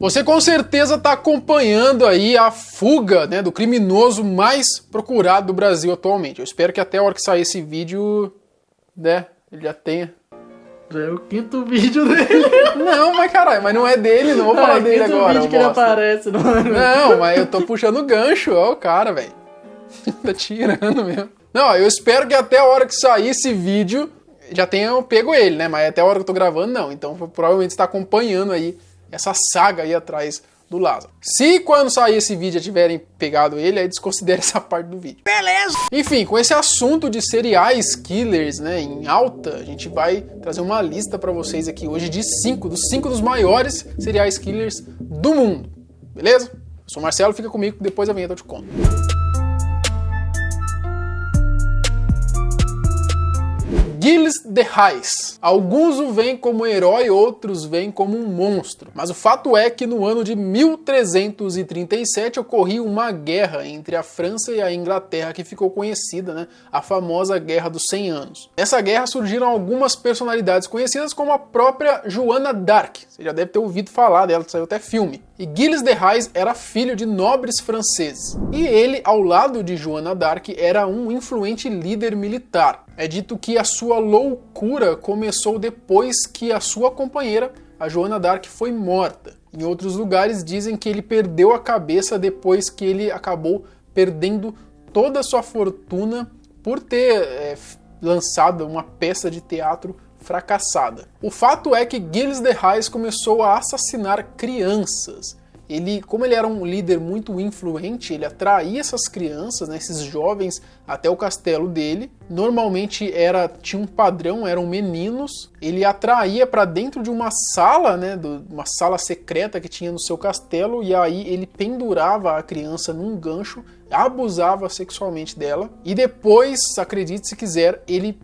Você com certeza está acompanhando aí a fuga, né, do criminoso mais procurado do Brasil atualmente. Eu espero que até a hora que sair esse vídeo, né, ele já tenha... Já é o 5º vídeo dele. Não, mas caralho, mas não é dele, não vou falar dele agora. É o 5º vídeo que ele aparece. Não, mas eu tô puxando o gancho, ó o cara, velho. Tá tirando mesmo. Não, eu espero que até a hora que sair esse vídeo já tenha pego ele, né? Mas até a hora que eu tô gravando, não. Então provavelmente você tá acompanhando aí essa saga aí atrás do Lázaro. Se quando sair esse vídeo já tiverem pegado ele, aí desconsidere essa parte do vídeo. Beleza! Enfim, com esse assunto de serial killers, né, em alta, a gente vai trazer uma lista pra vocês aqui hoje de 5 dos maiores serial killers do mundo. Beleza? Eu sou o Marcelo, fica comigo, depois da vinheta eu te conto. Gilles de Rais. Alguns o veem como herói, outros veem como um monstro. Mas o fato é que no ano de 1337 ocorria uma guerra entre a França e a Inglaterra que ficou conhecida, né? A famosa Guerra dos 100 Anos. Nessa guerra surgiram algumas personalidades conhecidas como a própria Joana d'Arc. Você já deve ter ouvido falar dela, saiu até filme. E Gilles de Rais era filho de nobres franceses. E ele, ao lado de Joana d'Arc, era um influente líder militar. É dito que a sua loucura começou depois que a sua companheira, a Joana d'Arc, foi morta. Em outros lugares dizem que ele perdeu a cabeça depois que ele acabou perdendo toda a sua fortuna por ter lançado uma peça de teatro fracassada. O fato é que Gilles de Rais começou a assassinar crianças. Como ele era um líder muito influente, ele atraía essas crianças, né, esses jovens, até o castelo dele. Normalmente tinha um padrão, eram meninos. Ele atraía para dentro de uma sala, né, uma sala secreta que tinha no seu castelo, e aí ele pendurava a criança num gancho, abusava sexualmente dela, e depois, acredite se quiser, ele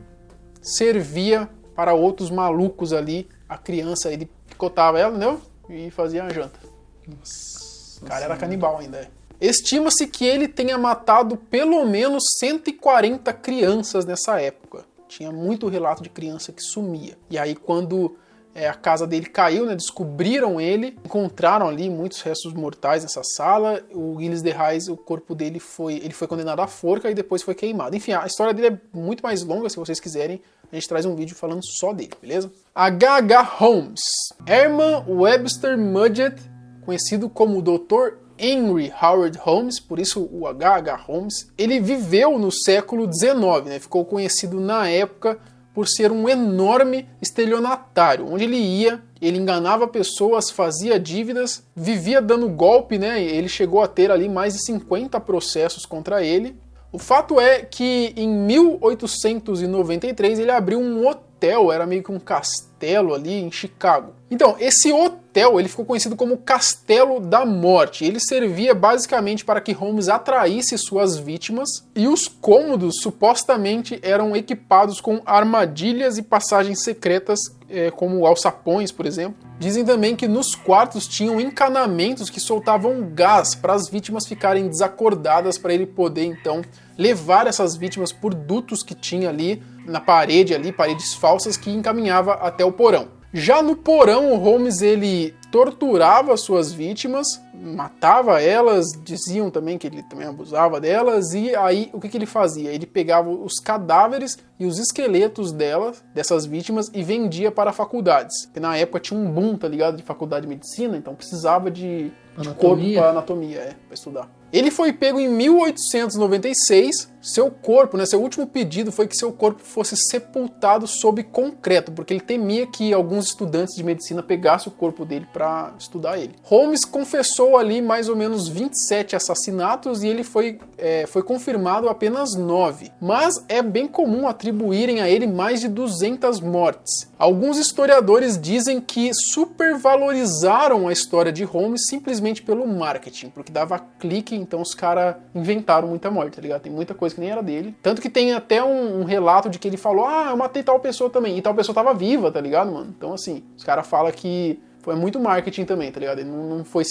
servia para outros malucos ali a criança, ele picotava ela, entendeu? E fazia a janta. Nossa, o cara era canibal ainda. Estima-se que ele tenha matado pelo menos 140 crianças nessa época. Tinha muito relato de criança que sumia. E aí quando a casa dele caiu, né, descobriram ele, encontraram ali muitos restos mortais nessa sala. O Gilles de Rais, o corpo dele foi condenado à forca e depois foi queimado. Enfim, a história dele é muito mais longa, se vocês quiserem. A gente traz um vídeo falando só dele, beleza? H.H. Holmes. Herman Webster Mudgett, conhecido como Dr. Henry Howard Holmes, por isso o H.H. Holmes, ele viveu no século XIX, né? Ficou conhecido na época por ser um enorme estelionatário. Onde ele ia, ele enganava pessoas, fazia dívidas, vivia dando golpe, né? Ele chegou a ter ali mais de 50 processos contra ele. O fato é que em 1893 ele abriu um hotel, era meio que um castelo ali em Chicago. Então, esse hotel ele ficou conhecido como Castelo da Morte. Ele servia basicamente para que Holmes atraísse suas vítimas, e os cômodos supostamente eram equipados com armadilhas e passagens secretas, como alçapões, por exemplo. Dizem também que nos quartos tinham encanamentos que soltavam gás para as vítimas ficarem desacordadas, para ele poder então levar essas vítimas por dutos que tinha ali na parede, paredes falsas que encaminhava até o porão. Já no porão, o Holmes ele torturava suas vítimas, matava elas, diziam também que ele também abusava delas, e aí o que ele fazia? Ele pegava os cadáveres e os esqueletos dessas vítimas e vendia para faculdades. Porque na época tinha um boom, tá ligado, de faculdade de medicina, então precisava de corpo para anatomia, para estudar. Ele foi pego em 1896, seu corpo, né, seu último pedido foi que seu corpo fosse sepultado sob concreto, porque ele temia que alguns estudantes de medicina pegassem o corpo dele para estudar ele. Holmes confessou ali mais ou menos 27 assassinatos e ele foi confirmado apenas 9, mas é bem comum atribuírem a ele mais de 200 mortes. Alguns historiadores dizem que supervalorizaram a história de Holmes simplesmente pelo marketing, porque dava clique, então os caras inventaram muita morte, tá ligado? Tem muita coisa que nem era dele. Tanto que tem até um relato de que ele falou, eu matei tal pessoa também, e tal pessoa tava viva, tá ligado, mano? Então assim, os caras falam que foi muito marketing também, tá ligado? Ele não foi...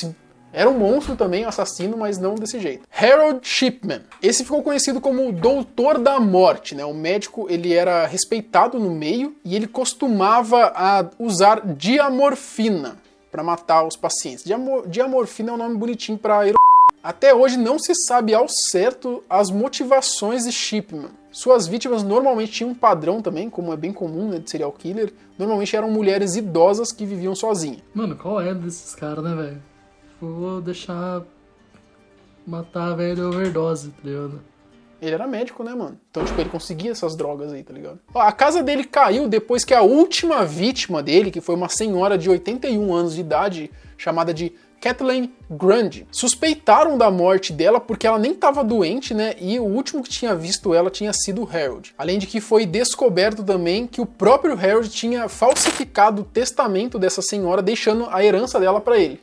Era um monstro também, um assassino, mas não desse jeito. Harold Shipman. Esse ficou conhecido como o Doutor da Morte, né? O médico, ele era respeitado no meio e ele costumava usar diamorfina para matar os pacientes. Diamorfina é um nome bonitinho para heroína. Até hoje não se sabe ao certo as motivações de Shipman. Suas vítimas normalmente tinham um padrão também, como é bem comum, né, de serial killer. Normalmente eram mulheres idosas que viviam sozinhas. Mano, qual é desses caras, né, velho? Vou deixar matar a velha de overdose, tá ligado? Ele era médico, né, mano? Então, tipo, ele conseguia essas drogas aí, tá ligado? Ó, a casa dele caiu depois que a última vítima dele, que foi uma senhora de 81 anos de idade, chamada de Kathleen Grundy. Suspeitaram da morte dela porque ela nem estava doente, né? E o último que tinha visto ela tinha sido o Harold. Além de que foi descoberto também que o próprio Harold tinha falsificado o testamento dessa senhora, deixando a herança dela para ele.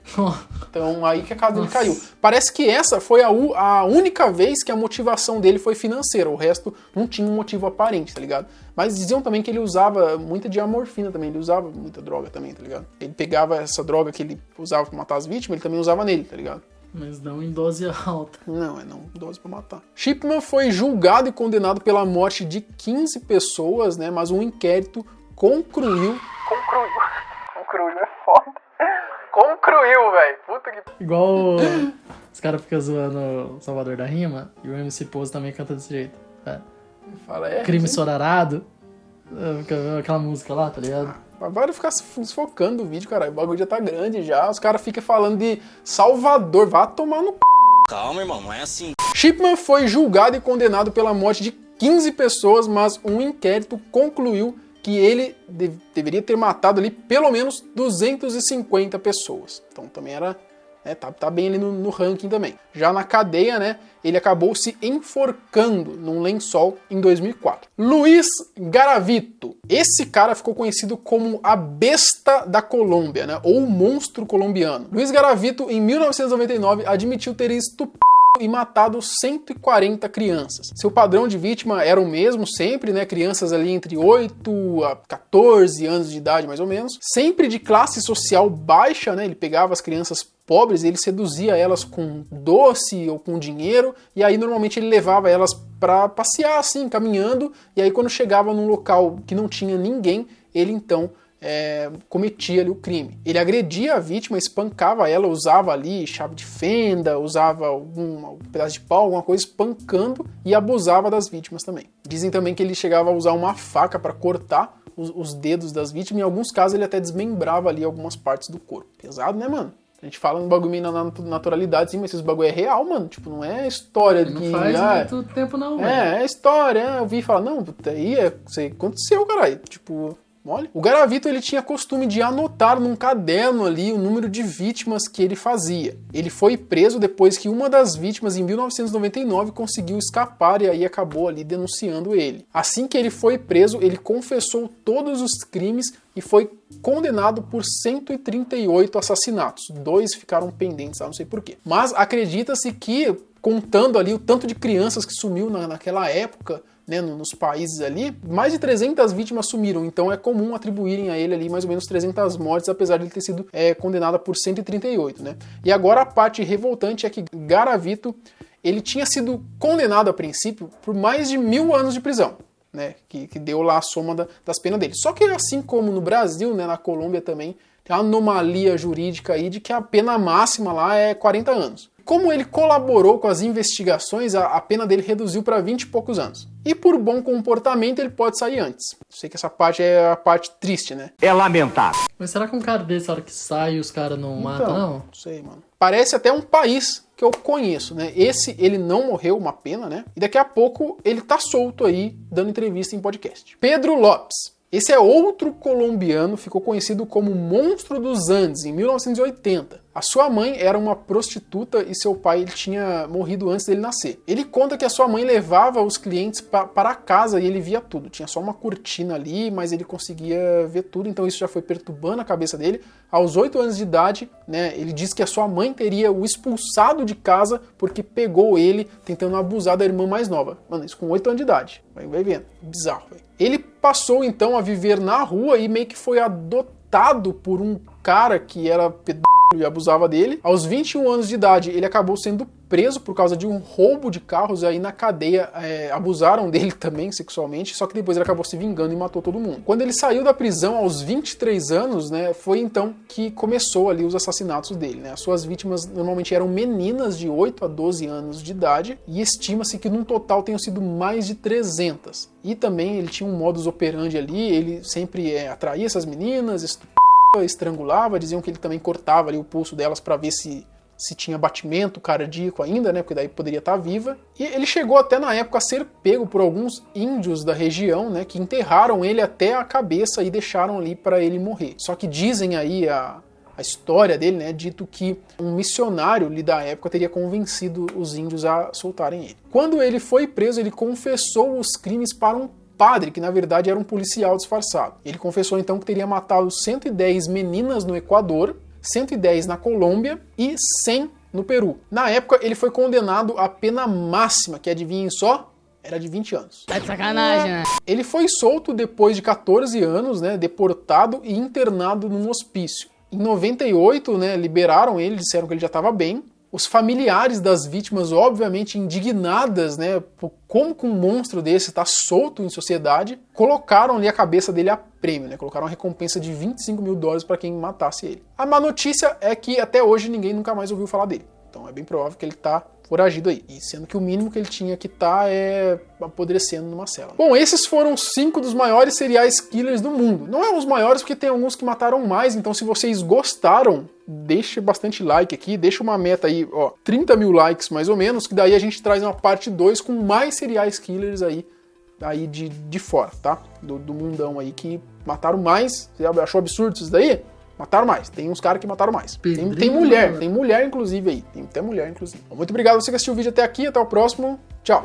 Então aí que a casa dele caiu. Parece que essa foi a única vez que a motivação dele foi financeira. O resto não tinha um motivo aparente, tá ligado? Mas diziam também que ele usava muita diamorfina também. Ele usava muita droga também, tá ligado? Ele pegava essa droga que ele usava pra matar as vítimas, ele também usava nele, tá ligado? Mas não em dose alta. Não dose pra matar. Shipman foi julgado e condenado pela morte de 15 pessoas, né? Mas um inquérito concluiu... Concluiu é foda. Concluiu, velho. Puta que... Igual os caras ficam zoando o Salvador da Rima e o MC Pose também canta desse jeito. É. Fala, Crime Sorarado. Aquela música lá, tá ligado? Vai ficar se focando no vídeo, caralho. O bagulho já tá grande já. Os caras ficam falando de Salvador. Vá tomar no c... Calma, irmão, não é assim. Shipman foi julgado e condenado pela morte de 15 pessoas, mas um inquérito concluiu que ele deveria ter matado ali pelo menos 250 pessoas. Então também era... tá bem ali no ranking também. Já na cadeia, né, ele acabou se enforcando num lençol em 2004. Luiz Garavito. Esse cara ficou conhecido como a besta da Colômbia, né, ou o monstro colombiano. Luiz Garavito, em 1999, admitiu ter estuprado e matado 140 crianças. Seu padrão de vítima era o mesmo sempre, né? Crianças ali entre 8 a 14 anos de idade, mais ou menos. Sempre de classe social baixa, né? Ele pegava as crianças pobres e ele seduzia elas com doce ou com dinheiro, e aí normalmente ele levava elas para passear assim, caminhando, e aí quando chegava num local que não tinha ninguém, ele então cometia ali o crime. Ele agredia a vítima, espancava ela, usava ali chave de fenda, usava um pedaço de pau, alguma coisa, espancando, e abusava das vítimas também. Dizem também que ele chegava a usar uma faca para cortar os dedos das vítimas, em alguns casos ele até desmembrava ali algumas partes do corpo. Pesado, né, mano? A gente fala no bagulho meio na naturalidade, sim, mas esses bagulho é real, mano. Tipo, não é história de que... Não faz muito tempo não, velho. É história. Eu vi falar, não, puta, aí aconteceu, caralho. Tipo... Olha. O Garavito ele tinha costume de anotar num caderno ali o número de vítimas que ele fazia. Ele foi preso depois que uma das vítimas, em 1999, conseguiu escapar e aí acabou ali denunciando ele. Assim que ele foi preso, ele confessou todos os crimes e foi condenado por 138 assassinatos. 2 ficaram pendentes, não sei porquê. Mas acredita-se que, contando ali o tanto de crianças que sumiu naquela época, né, nos países ali, mais de 300 vítimas sumiram, então é comum atribuírem a ele ali mais ou menos 300 mortes, apesar de ele ter sido condenado por 138, né? E agora a parte revoltante é que Garavito, ele tinha sido condenado a princípio por mais de 1000 anos de prisão, né, que deu lá a soma das penas dele. Só que assim como no Brasil, né, na Colômbia também, tem uma anomalia jurídica aí de que a pena máxima lá é 40 anos. Como ele colaborou com as investigações, a pena dele reduziu para 20 e poucos anos. E por bom comportamento ele pode sair antes. Sei que essa parte é a parte triste, né? É lamentável. Mas será que um cara desse, a hora que sai, os caras não matam, não? Não sei, mano. Parece até um país que eu conheço, né? Esse, ele não morreu, uma pena, né? E daqui a pouco ele tá solto aí, dando entrevista em podcast. Pedro Lopes. Esse é outro colombiano, ficou conhecido como Monstro dos Andes, em 1980. A sua mãe era uma prostituta e seu pai ele tinha morrido antes dele nascer. Ele conta que a sua mãe levava os clientes para casa e ele via tudo. Tinha só uma cortina ali, mas ele conseguia ver tudo, então isso já foi perturbando a cabeça dele. Aos 8 anos de idade, né, ele diz que a sua mãe teria o expulsado de casa porque pegou ele tentando abusar da irmã mais nova. Mano, isso com 8 anos de idade. Vai vendo. Bizarro, velho. Ele passou então a viver na rua e meio que foi adotado por um cara que era pedófilo e abusava dele. Aos 21 anos de idade, ele acabou sendo preso por causa de um roubo de carros, e aí na cadeia abusaram dele também sexualmente, só que depois ele acabou se vingando e matou todo mundo. Quando ele saiu da prisão aos 23 anos, né, foi então que começou ali os assassinatos dele, né? As suas vítimas normalmente eram meninas de 8 a 12 anos de idade, e estima-se que num total tenham sido mais de 300. E também ele tinha um modus operandi ali, ele sempre atraía essas meninas, estrangulava, diziam que ele também cortava ali o pulso delas para ver se tinha batimento cardíaco ainda, né, porque daí poderia estar viva. E ele chegou até na época a ser pego por alguns índios da região, né, que enterraram ele até a cabeça e deixaram ali para ele morrer. Só que dizem aí a história dele, né, dito que um missionário ali da época teria convencido os índios a soltarem ele. Quando ele foi preso, ele confessou os crimes para um padre, que na verdade era um policial disfarçado. Ele confessou então que teria matado 110 meninas no Equador, 110 na Colômbia e 100 no Peru. Na época, ele foi condenado à pena máxima, que adivinhem só, era de 20 anos. Tá de sacanagem, né? Ele foi solto depois de 14 anos, né, deportado e internado num hospício. Em 98, né, liberaram ele, disseram que ele já estava bem. Os familiares das vítimas, obviamente indignadas, né, por como que um monstro desse está solto em sociedade, colocaram ali a cabeça dele a prêmio, né, colocaram uma recompensa de $25 mil para quem matasse ele. A má notícia é que até hoje ninguém nunca mais ouviu falar dele. Então é bem provável que ele está foragido aí. E sendo que o mínimo que ele tinha que estar é apodrecendo numa cela. Bom, esses foram 5 dos maiores serial killers do mundo. Não é os maiores porque tem alguns que mataram mais, então se vocês gostaram, deixa bastante like aqui, deixa uma meta aí, ó, 30 mil likes mais ou menos, que daí a gente traz uma parte 2 com mais serial killers aí de fora, tá? Do mundão aí que mataram mais. Você achou absurdo isso daí? Mataram mais. Tem uns caras que mataram mais. Tem mulher inclusive aí. Tem até mulher inclusive. Muito obrigado a você que assistiu o vídeo até aqui. Até o próximo. Tchau.